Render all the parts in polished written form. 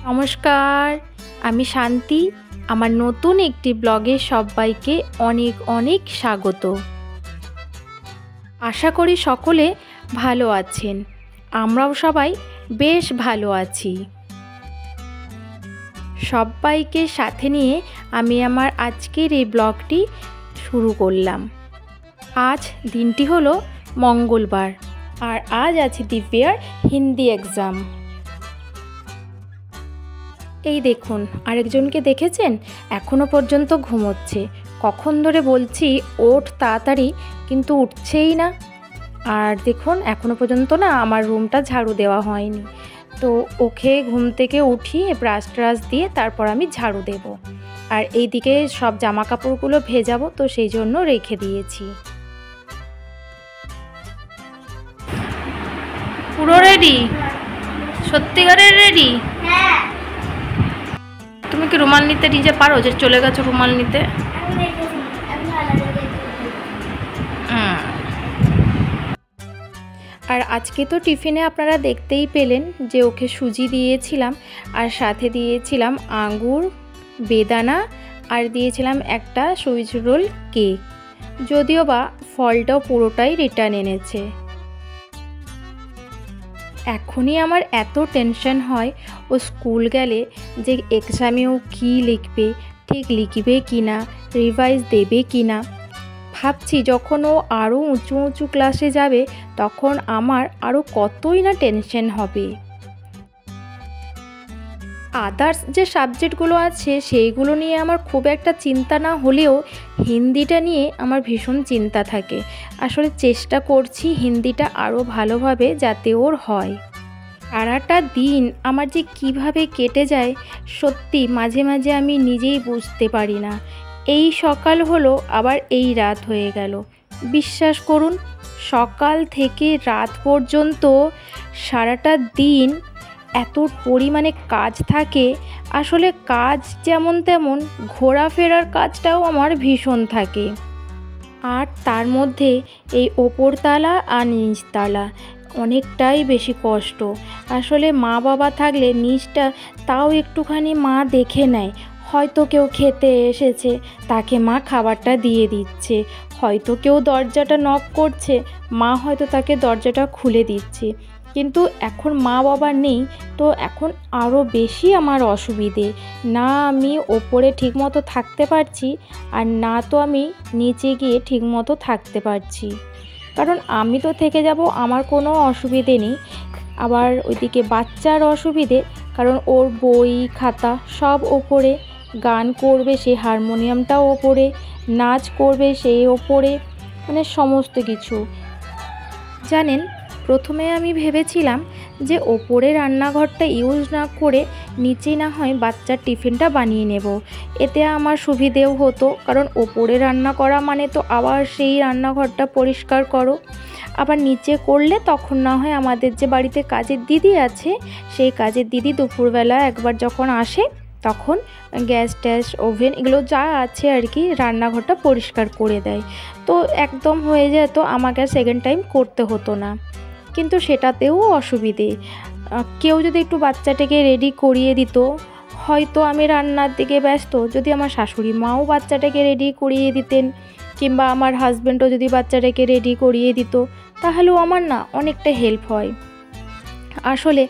নমস্কার, আমি শান্তি। আমার নতুন একটি ব্লগে সবাইকে অনেক অনেক স্বাগত। আশা করি সকলে ভালো আছেন। আমরাও সবাই বেশ ভালো আছি। সবাইকে সাথে নিয়ে আমি আমার আজকের এই ব্লগটি শুরু করলাম। আজ দিনটি হলো মঙ্গলবার, আর আজ আছে দিব্যার হিন্দি এক্সাম। এই দেখুন, আরেকজনকে দেখেছেন? এখনো পর্যন্ত ঘুমোচ্ছে। কখন ধরে বলছি ওঠ তাড়াতাড়ি, কিন্তু উঠছেই না। আর দেখুন, এখনো পর্যন্ত না আমার রুমটা ঝাড়ু দেওয়া হয়নি। তো ওকে ঘুম থেকে উঠিয়ে ব্রাশ ট্রাশ দিয়ে তারপর আমি ঝাড়ু দেব। আর এইদিকে সব জামা কাপড়গুলো ভেজাবো, তো সেই জন্য রেখে দিয়েছি। পুরো রেডি? সত্যিকারের রেডি? হ্যাঁ। তুমি কি রুমাল নিতে নিজে পারো, যে চলে গেছো রুমাল নিতে? আর আজকে তো টিফিনে আপনারা দেখতেই পেলেন যে ওকে সুজি দিয়েছিলাম, আর সাথে দিয়েছিলাম আঙ্গুর, বেদানা, আর দিয়েছিলাম একটা সুইচ রোল কেক। যদিও বা ফলটাও পুরোটাই রিটার্ন এনেছে। এখনই আমার এত টেনশন হয় ও স্কুল গেলে যে এক্সামেও কী লিখবে, ঠিক লিখবে কি না, রিভাইজ দেবে কি না। ভাবছি যখন ও আরও উঁচু উঁচু ক্লাসে যাবে তখন আমার আরও কতই না টেনশন হবে। আদার্স যে সাবজেক্টগুলো আছে সেইগুলো নিয়ে আমার খুব একটা চিন্তা না হলেও হিন্দিটা নিয়ে আমার ভীষণ চিন্তা থাকে। আসলে চেষ্টা করছি হিন্দিটা আরও ভালোভাবে যাতে ওর হয়। সারাটা দিন আমার যে কিভাবে কেটে যায় সত্যি মাঝে মাঝে আমি নিজেই বুঝতে পারি না। এই সকাল হলো, আবার এই রাত হয়ে গেল। বিশ্বাস করুন, সকাল থেকে রাত পর্যন্ত সারাটা দিন এত পরিমাণে কাজ থাকে। আসলে কাজ যেমন তেমন ঘোরাফেরার কাজটাও আমার ভীষণ থাকে। আর তার মধ্যে এই ওপরতলা আর নিচতলা অনেকটাই বেশি কষ্ট। আসলে মা বাবা থাকলে নিচটা তাও একটুখানি মা দেখে নেয়। হয়তো কেউ খেতে এসেছে, তাকে মা খাবারটা দিয়ে দিচ্ছে। হয়তো কেউ দরজাটা নক করছে, মা হয়তো তাকে দরজাটা খুলে দিচ্ছে। কিন্তু এখন মা বাবা নেই, তো এখন আরও বেশি আমার অসুবিধে। না আমি ওপরে ঠিকমতো থাকতে পারছি, আর না তো আমি নিচে গিয়ে ঠিকমতো থাকতে পারছি। কারণ আমি তো থেকে যাব, আমার কোনো অসুবিধে নেই। আবার ওইদিকে বাচ্চার অসুবিধে, কারণ ওর বই খাতা সব ওপরে, গান করবে সে হারমোনিয়ামটাও ওপরে, নাচ করবে সেই ওপরে, মানে সমস্ত কিছু। জানেন, প্রথমে আমি ভেবেছিলাম যে ওপরে রান্নাঘরটা ইউজ না করে নিচে না হয় বাচ্চার টিফিনটা বানিয়ে নেব। এতে আমার সুবিধেও হতো, কারণ ওপরে রান্না করা মানে তো আবার সেই রান্নাঘরটা পরিষ্কার করো। আবার নিচে করলে তখন না হয় আমাদের যে বাড়িতে কাজের দিদি আছে, সেই কাজের দিদি দুপুরবেলা একবার যখন আসে তখন গ্যাস ট্যাস ওভেন এগুলো যা আছে আর কি রান্নাঘরটা পরিষ্কার করে দেয়। তো একদম হয়ে যেত, আমাকে আর সেকেন্ড টাইম করতে হতো না। কিন্তু সেটাতেও অসুবিধে। কেউ যদি একটু বাচ্চাটাকে রেডি করিয়ে দিত, হয়তো আমি রান্নার দিকে ব্যস্ত, যদি আমার শাশুড়ি মাও বাচ্চাটাকে রেডি করিয়ে দিতেন, কিংবা আমার হাজব্যান্ডও যদি বাচ্চাটাকে রেডি করিয়ে দিত, তাহলেও আমার না অনেকটা হেল্প হয়। আসলে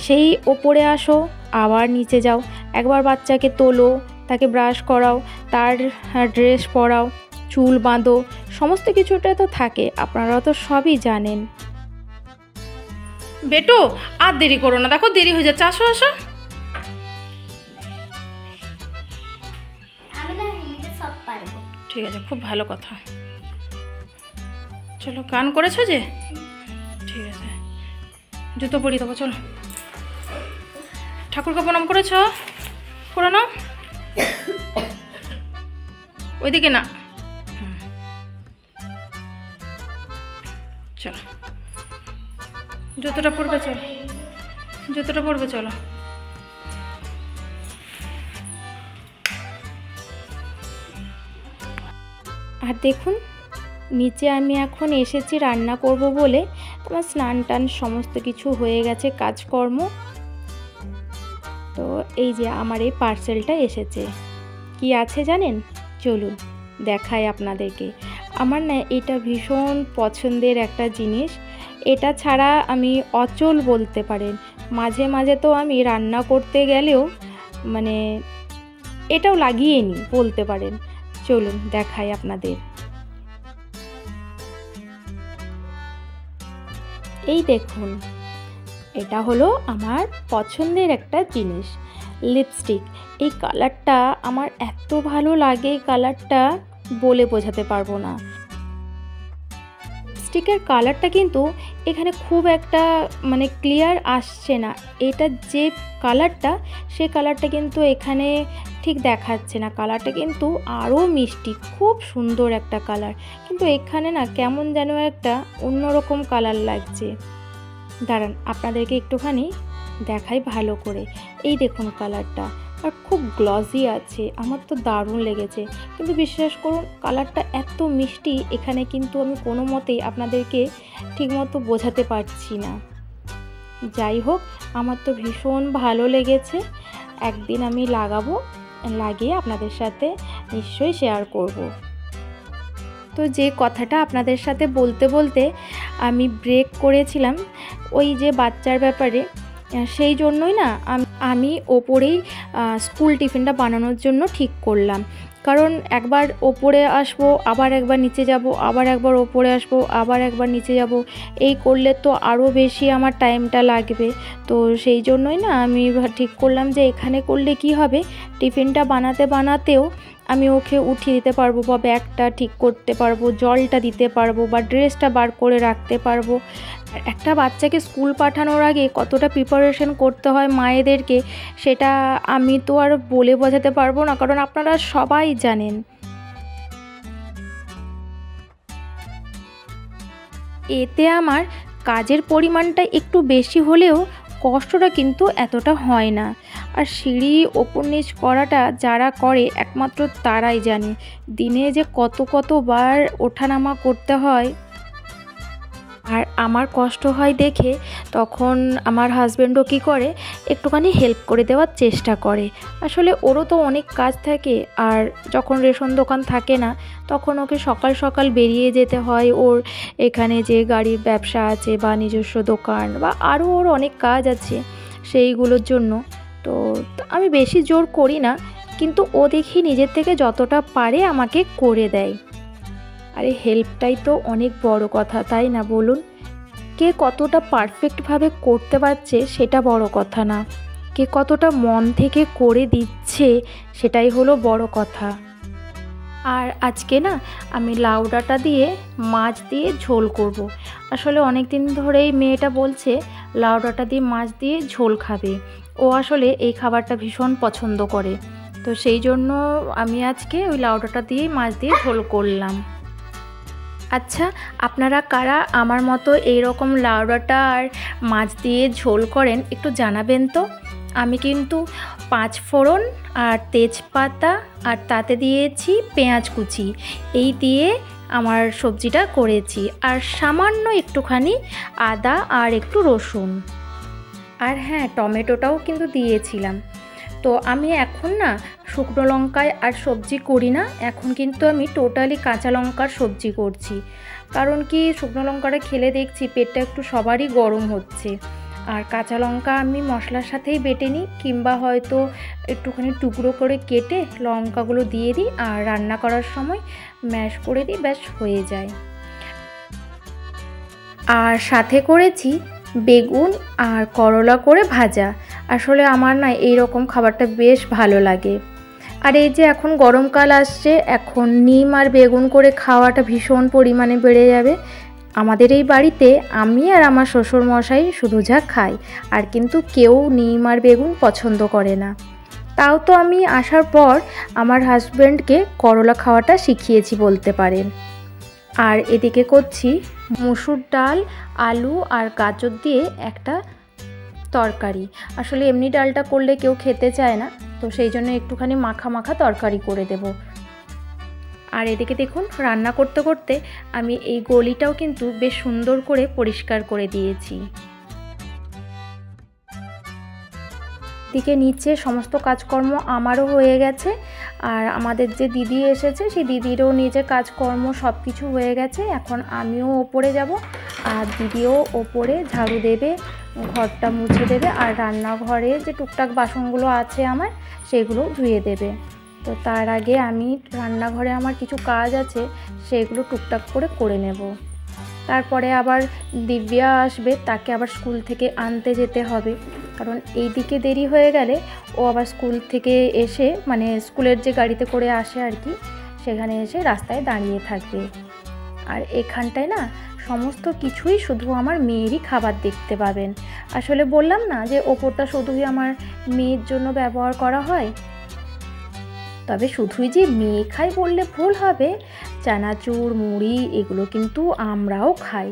সেই ওপরে আসো আবার নিচে যাও, একবার বাচ্চাকে তোলো, তাকে ব্রাশ করাও, তার ড্রেস পরাও, চুল বাঁধো, সমস্ত কিছুটা তো থাকে, আপনারা তো সবই জানেন। বেটু, আর দেরি করো না, দেখো দেরি হয়ে যাচ্ছে, আসো আসো। ঠিক আছে, খুব ভালো কথা। চলো, গান করেছো যে? ঠিক আছে, জুতো পরিয়ে দেবো, চলো। ঠাকুরকে প্রণাম করেছ? করে নাও। ওইদিকে না, চলো। জুতোটা পরবে, চলো। জুতোটা পরবে, চলো। আর দেখুন, নিচে আমি এখন এসেছি রান্না করব বলে। তোমার স্নান টান সমস্ত কিছু হয়ে গেছে, কাজকর্ম। তো এই যে আমার এই পার্সেলটা এসেছে, কি আছে জানেন? চলুন দেখাই আপনাদেরকে। আমার না এটা ভীষণ পছন্দের একটা জিনিস। এটা ছাড়া আমি অচল বলতে পারেন। মাঝে মাঝে তো আমি রান্না করতে গেলেও মানে এটাও লাগিয়ে নিই বলতে পারেন। চলুন দেখাই আপনাদের। এই দেখুন, এটা হলো আমার পছন্দের একটা জিনিস, লিপস্টিক। এই কালারটা আমার এত ভালো লাগে, এই কালারটা বলে বোঝাতে পারবো না। লিপস্টিকের কালারটা কিন্তু এখানে খুব একটা ক্লিয়ার আসছে না। এটা যে কালারটা, সে কালারটা কিন্তু এখানে ঠিক দেখাচ্ছে না। কালারটা কিন্তু আরও মিষ্টি, খুব সুন্দর একটা কালার, কিন্তু এখানে না কেমন যেন একটা অন্যরকম কালার লাগছে। দাঁড়ান আপনাদেরকে একটুখানি দেখাই ভালো করে। এই দেখুন কালারটা, আর খুব গ্লসি আছে, আমার তো দারুণ লেগেছে। কিন্তু বিশ্বাস করুন কালারটা এত মিষ্টি, এখানে কিন্তু আমি কোনো মতেই আপনাদেরকে ঠিকমতো বোঝাতে পারছি না। যাই হোক, আমার তো ভীষণ ভালো লেগেছে। একদিন আমি লাগাবো, লাগিয়ে আপনাদের সাথে নিশ্চয়ই শেয়ার করব। তো যে কথাটা আপনাদের সাথে বলতে বলতে আমি ব্রেক করেছিলাম, ওই যে বাচ্চার ব্যাপারে, সেই জন্যই না আমি ওপরেই স্কুল টিফিনটা বানানোর জন্য ঠিক করলাম। কারণ একবার ওপরে আসবো, আবার একবার নিচে যাব, আবার একবার ওপরে আসবো, আবার একবার নিচে যাব, এই করলে তো আরও বেশি আমার টাইমটা লাগবে। তো সেই জন্যই না আমি ঠিক করলাম যে এখানে করলে কি হবে, টিফিনটা বানাতে বানাতেও আমি ওকে উঠিয়ে দিতে পারবো, বা ব্যাগটা ঠিক করতে পারবো, জলটা দিতে পারবো, বা ড্রেসটা বার করে রাখতে পারবো। একটা বাচ্চাকে স্কুল পাঠানোর আগে কতটা প্রিপারেশন করতে হয় মায়েদেরকে, সেটা আমি তো আর বলে বোঝাতে পারবো না, কারণ আপনারা সবাই জানেন। এতে আমার কাজের পরিমাণটা একটু বেশি হলেও কষ্টটা কিন্তু এতটা হয় না। আর সিঁড়ি ওপর নিচ করাটা যারা করে একমাত্র তারাই জানে, দিনে যে কতবার ওঠানামা করতে হয়। আর আমার কষ্ট হয় দেখে তখন আমার হাজব্যান্ডও কী করে, একটুখানি হেল্প করে দেওয়ার চেষ্টা করে। আসলে ওরও তো অনেক কাজ থাকে, আর যখন রেশন দোকান থাকে না তখন ওকে সকাল সকাল বেরিয়ে যেতে হয়। ওর এখানে যে গাড়ির ব্যবসা আছে, বা নিজস্ব দোকান, বা আরও ওর অনেক কাজ আছে, সেইগুলোর জন্য। তো আমি বেশি জোর করি না, কিন্তু ও দেখি নিজের থেকে যতটা পারে আমাকে করে দেয়। আরে হেল্পটাই তো অনেক বড় কথা, তাই না বলুন? কে কতটা পারফেক্টভাবে করতে পারছে সেটা বড় কথা না, কে কতটা মন থেকে করে দিচ্ছে সেটাই হলো বড় কথা। আর আজকে না আমি লাউ ডাঁটা দিয়ে মাছ দিয়ে ঝোল করব। আসলে অনেক দিন ধরেই মেয়েটা বলছে লাউ ডাঁটা দিয়ে মাছ দিয়ে ঝোল খাবে। ও আসলে এই খাবারটা ভীষণ পছন্দ করে, তো সেই জন্য আমি আজকে ওই লাউ ডাঁটা দিয়ে মাছ দিয়ে ঝোল করলাম। আচ্ছা, আপনারা কারা আমার মতো এইরকম লাউ ডাঁটা আর মাছ দিয়ে ঝোল করেন একটু জানাবেন তো। আমি কিন্তু 5 ফোড়ন আর তেজপাতা আর তাতে দিয়েছি পেঁয়াজ কুচি, এই দিয়ে আমার সবজিটা করেছি, আর সামান্য একটুখানি আদা আর একটু রসুন, আর হ্যাঁ টমেটোটাও কিন্তু দিয়েছিলাম। তো আমি এখন না শুকনো লঙ্কায় আর সবজি করি না, এখন কিন্তু আমি টোটালি কাঁচা লঙ্কার সবজি করছি। কারণ কি, শুকনো লঙ্কাটা খেলে দেখছি পেটটা একটু সবারই গরম হচ্ছে। আর কাঁচা লঙ্কা আমি মশলার সাথেই বেটে নিই, কিংবা হয়তো একটুখানি টুকরো করে কেটে লঙ্কাগুলো দিয়ে দিই, আর রান্না করার সময় ম্যাশ করে দিই, ব্যাস হয়ে যায়। আর সাথে করেছি বেগুন আর করলা করে ভাজা। আসলে আমার না এই রকম খাবারটা বেশ ভালো লাগে। আর এই যে এখন গরমকাল আসছে, এখন নিম আর বেগুন করে খাওয়াটা ভীষণ পরিমাণে বেড়ে যাবে। আমাদের এই বাড়িতে আমি আর আমার শ্বশুরমশাই শুধু যা খাই, আর কিন্তু কেউ নিম আর বেগুন পছন্দ করে না। তাও তো আমি আসার পর আমার হাজব্যান্ডকে করলা খাওয়াটা শিখিয়েছি বলতে পারেন। আর এদিকে করছি মসুর ডাল, আলু আর গাজর দিয়ে একটা তরকারি। আসলে এমনি ডালটা করলে কেউ খেতে চায় না, তো সেই জন্য একটুখানি মাখা মাখা তরকারি করে দেব। আর এদিকে দেখুন রান্না করতে করতে আমি এই গলিটাও কিন্তু বেশ সুন্দর করে পরিষ্কার করে দিয়েছি। দিকে নিচে সমস্ত কাজকর্ম আমারও হয়ে গেছে, আর আমাদের যে দিদি এসেছে সেই দিদিরও নিজের কাজকর্ম সব কিছু হয়ে গেছে। এখন আমিও ওপরে যাব, আর দিদিও ওপরে ঝাড়ু দেবে, ঘরটা মুছে দেবে, আর রান্নাঘরে যে টুকটাক বাসনগুলো আছে আমার সেগুলো ধুয়ে দেবে। তো তার আগে আমি রান্নাঘরে আমার কিছু কাজ আছে সেগুলো টুকটাক করে নেব। তারপরে আবার দিব্যা আসবে, তাকে আবার স্কুল থেকে আনতে যেতে হবে, কারণ এই দিকে দেরি হয়ে গেলে ও আবার স্কুল থেকে এসে, মানে স্কুলের যে গাড়িতে করে আসে আর কি, সেখানে এসে রাস্তায় দাঁড়িয়ে থাকবে। আর এখানটায় না সমস্ত কিছুই শুধু আমার মেয়েরই খাবার দেখতে পাবেন। আসলে বললাম না যে ওপরটা শুধুই আমার মেয়ের জন্য ব্যবহার করা হয়, তবে শুধুই যে মেয়ে খায় বললে ভুল হবে, চানাচুর মুড়ি এগুলো কিন্তু আমরাও খাই।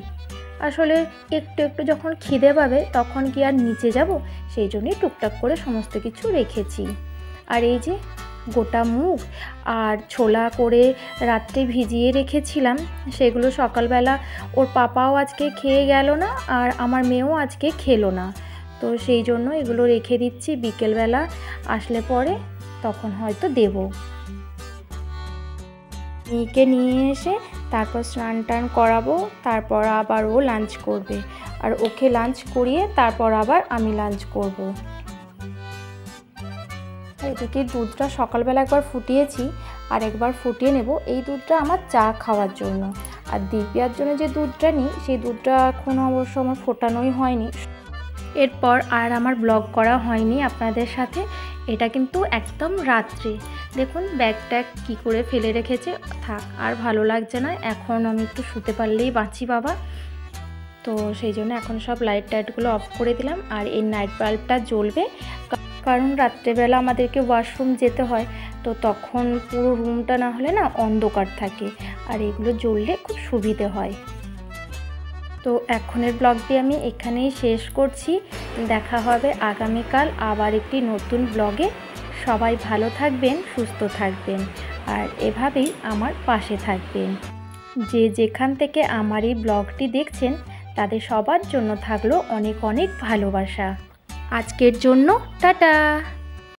আসলে একটু একটু যখন খিদে পাবে তখন কি আর নিচে যাব, সেই জন্যই টুকটাক করে সমস্ত কিছু রেখেছি। আর এই যে গোটা মুগ আর ছোলা করে রাত্রে ভিজিয়ে রেখেছিলাম, সেগুলো সকালবেলা ওর পাপাও আজকে খেয়ে গেল না, আর আমার মেয়েও আজকে খেলো না, তো সেই জন্য এগুলো রেখে দিচ্ছি। বিকেলবেলা আসলে পরে তখন হয়তো দেব। মেয়েকে নিয়ে এসে তারপর স্নান টান করাবো, তারপর আবার ও লাঞ্চ করবে, আর ওকে লাঞ্চ করিয়ে তারপর আবার আমি লাঞ্চ করব। এদিকে দুধটা সকালবেলা একবার ফুটিয়েছি, আর একবার ফুটিয়ে নেব। এই দুধটা আমার চা খাওয়ার জন্য, আর দিব্যার জন্য যে দুধটা নিই সেই দুধটা এখনও অবশ্য আমার ফোটানোই হয়নি। এরপর আর আমার ব্লগ করা হয়নি আপনাদের সাথে। এটা কিন্তু একদম রাত্রে, দেখুন ব্যাগটা কী করে ফেলে রেখেছে। থাক, আর ভালো লাগছে না, এখন আমি একটু শুতে পারলেই বাঁচি বাবা। তো সেই জন্য এখন সব লাইট টাইটগুলো অফ করে দিলাম, আর এই নাইট বাল্বটা জ্বলবে, কারণ রাত্রেবেলা আমাদেরকে ওয়াশরুম যেতে হয়, তো তখন পুরো রুমটা না হলে না অন্ধকার থাকে, আর এগুলো জ্বললে খুব সুবিধে হয়। তো এখনের ব্লগটি আমি এখানেই শেষ করছি। দেখা হবে আগামীকাল আবার একটি নতুন ব্লগে। সবাই ভালো থাকবেন, সুস্থ থাকবেন, আর এভাবেই আমার পাশে থাকবেন। যে যেখান থেকে আমার এই ব্লগটি দেখছেন তাদের সবার জন্য থাকলো অনেক অনেক ভালোবাসা। আজকের জন্য টাটা।